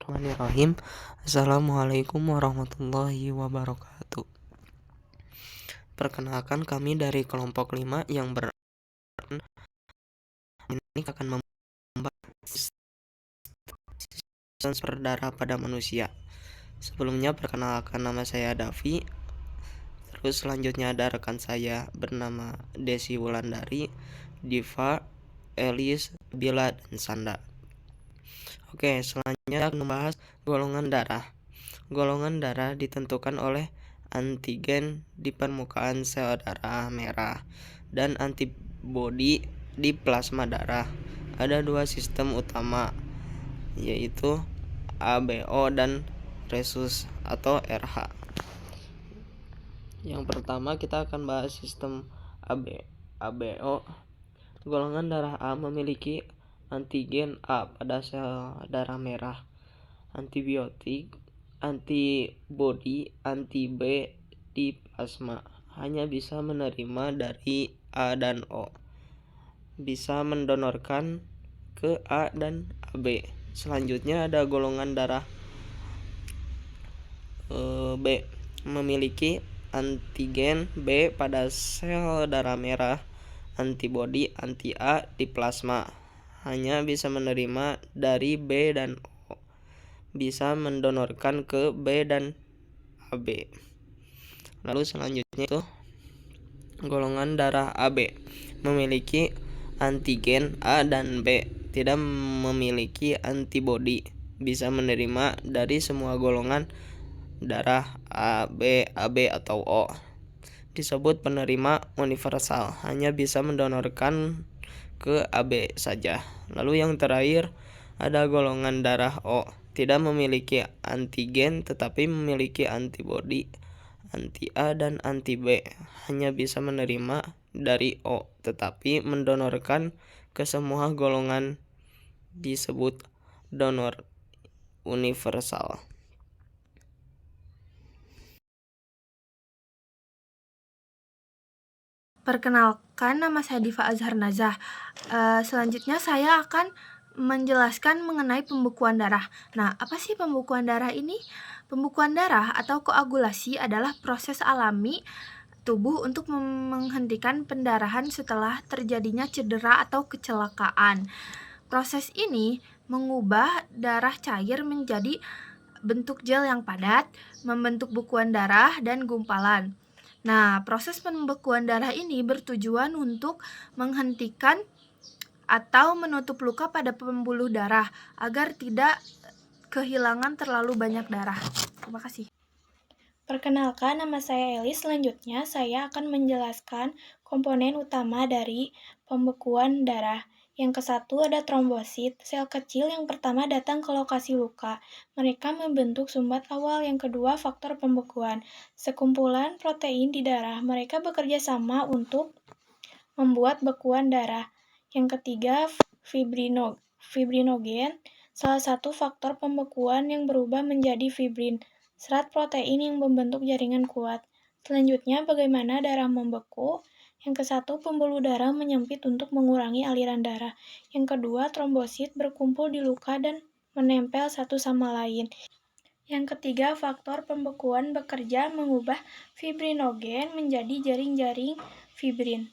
Bismillahirrahmanirrahim. Assalamualaikum warahmatullahi wabarakatuh. Perkenalkan, kami dari kelompok 5 yang ini akan membahas sistem berdarah pada manusia. Sebelumnya perkenalkan, nama saya Davi. Terus selanjutnya ada rekan saya bernama Desi Wulandari, Diva, Elis, Bila, dan Sanda. Oke, selanjutnya akan membahas golongan darah. Golongan darah ditentukan oleh antigen di permukaan sel darah merah dan antibodi di plasma darah. Ada dua sistem utama, yaitu ABO dan rhesus atau RH. Yang pertama kita akan bahas sistem ABO. Golongan darah A memiliki antigen A pada sel darah merah, antibodi anti B di plasma, hanya bisa menerima dari A dan O, bisa mendonorkan ke A dan AB. Selanjutnya ada golongan darah B, memiliki antigen B pada sel darah merah, antibodi anti A di plasma, hanya bisa menerima dari B dan O, bisa mendonorkan ke B dan AB. Lalu selanjutnya itu golongan darah AB, memiliki antigen A dan B, tidak memiliki antibodi, bisa menerima dari semua golongan darah AB, AB atau O. Disebut penerima universal, hanya bisa mendonorkan ke AB saja. Lalu yang terakhir ada golongan darah O, tidak memiliki antigen tetapi memiliki antibodi anti A dan anti B, hanya bisa menerima dari O tetapi mendonorkan ke semua golongan, disebut donor universal. Perkenalkan, nama saya Diva Azhar Nazah. Selanjutnya saya akan menjelaskan mengenai pembekuan darah. Nah, apa sih pembekuan darah ini? Pembekuan darah atau koagulasi adalah proses alami tubuh untuk menghentikan pendarahan setelah terjadinya cedera atau kecelakaan. Proses ini mengubah darah cair menjadi bentuk gel yang padat, membentuk bekuan darah dan gumpalan. Nah, proses pembekuan darah ini bertujuan untuk menghentikan atau menutup luka pada pembuluh darah agar tidak kehilangan terlalu banyak darah. Terima kasih. Perkenalkan, nama saya Elis. Selanjutnya, saya akan menjelaskan komponen utama dari pembekuan darah. Yang kesatu ada trombosit, sel kecil yang pertama datang ke lokasi luka. Mereka membentuk sumbat awal. Yang kedua, faktor pembekuan. Sekumpulan protein di darah. Mereka bekerja sama untuk membuat bekuan darah. Yang ketiga, fibrinogen, salah satu faktor pembekuan yang berubah menjadi fibrin, serat protein yang membentuk jaringan kuat. Selanjutnya, bagaimana darah membeku? Yang kesatu, pembuluh darah menyempit untuk mengurangi aliran darah. Yang kedua, trombosit berkumpul di luka dan menempel satu sama lain. Yang ketiga, faktor pembekuan bekerja mengubah fibrinogen menjadi jaring-jaring fibrin.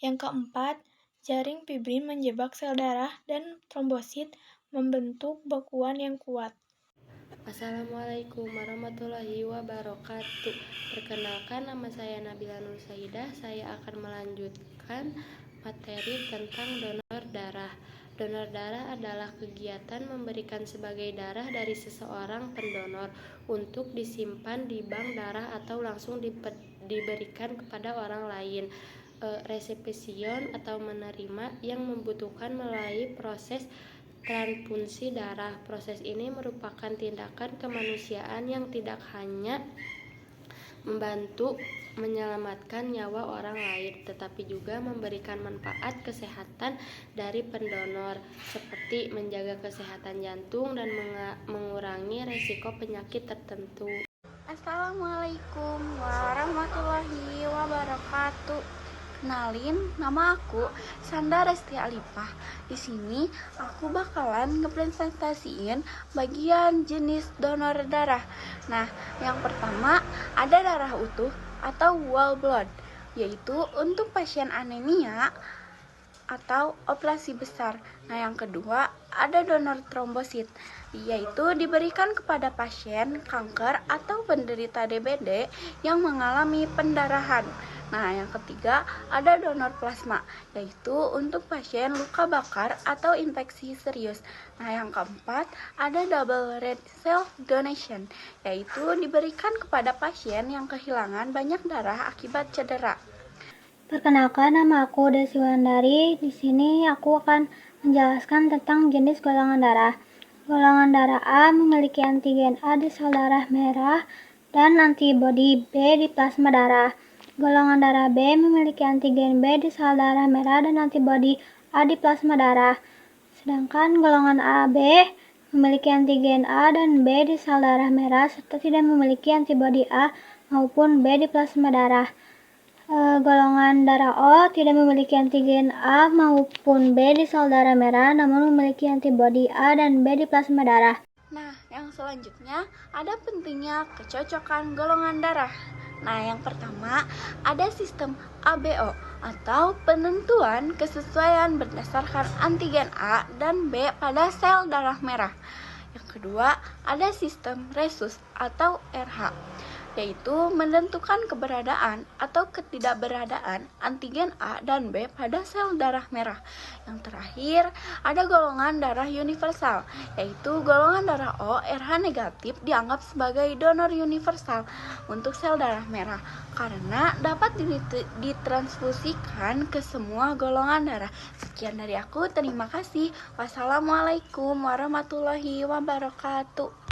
Yang keempat, jaring fibrin menjebak sel darah dan trombosit membentuk bekuan yang kuat. Assalamualaikum warahmatullahi wabarakatuh. Perkenalkan, nama saya Nabila Nur Saidah. Saya akan melanjutkan materi tentang donor darah. Donor darah adalah kegiatan memberikan sebagai darah dari seseorang pendonor untuk disimpan di bank darah atau langsung diberikan kepada orang lain. Resipien atau menerima yang membutuhkan melalui proses transfusi darah. Proses ini merupakan tindakan kemanusiaan yang tidak hanya membantu menyelamatkan nyawa orang lain, tetapi juga memberikan manfaat kesehatan dari pendonor, seperti menjaga kesehatan jantung dan mengurangi risiko penyakit tertentu. Assalamualaikum warahmatullahi wabarakatuh. Kenalin, nama aku Sanda Resti Alifah. Di sini aku bakalan ngepresentasiin bagian jenis donor darah. Nah, yang pertama ada darah utuh atau whole blood, yaitu untuk pasien anemia atau operasi besar. Nah, yang kedua ada donor trombosit, yaitu diberikan kepada pasien kanker atau penderita DBD yang mengalami pendarahan. Nah, yang ketiga ada donor plasma, yaitu untuk pasien luka bakar atau infeksi serius. Nah, yang keempat ada double red cell donation, yaitu diberikan kepada pasien yang kehilangan banyak darah akibat cedera. Perkenalkan, nama aku Desi Wulandari. Di sini aku akan menjelaskan tentang jenis golongan darah. Golongan darah A memiliki antigen A di sel darah merah dan antibodi B di plasma darah. Golongan darah B memiliki antigen B di sel darah merah dan antibodi A di plasma darah. Sedangkan golongan AB memiliki antigen A dan B di sel darah merah serta tidak memiliki antibodi A maupun B di plasma darah. Golongan darah O tidak memiliki antigen A maupun B di sel darah merah, namun memiliki antibodi A dan B di plasma darah. Nah, yang selanjutnya ada pentingnya kecocokan golongan darah. Nah, yang pertama ada sistem ABO atau penentuan kesesuaian berdasarkan antigen A dan B pada sel darah merah. Yang kedua ada sistem Rhesus atau RH, yaitu menentukan keberadaan atau ketidakberadaan antigen A dan B pada sel darah merah. Yang terakhir, ada golongan darah universal, yaitu golongan darah O RH negatif dianggap sebagai donor universal untuk sel darah merah karena dapat ditransfusikan ke semua golongan darah. Sekian dari aku, terima kasih. Wassalamualaikum warahmatullahi wabarakatuh.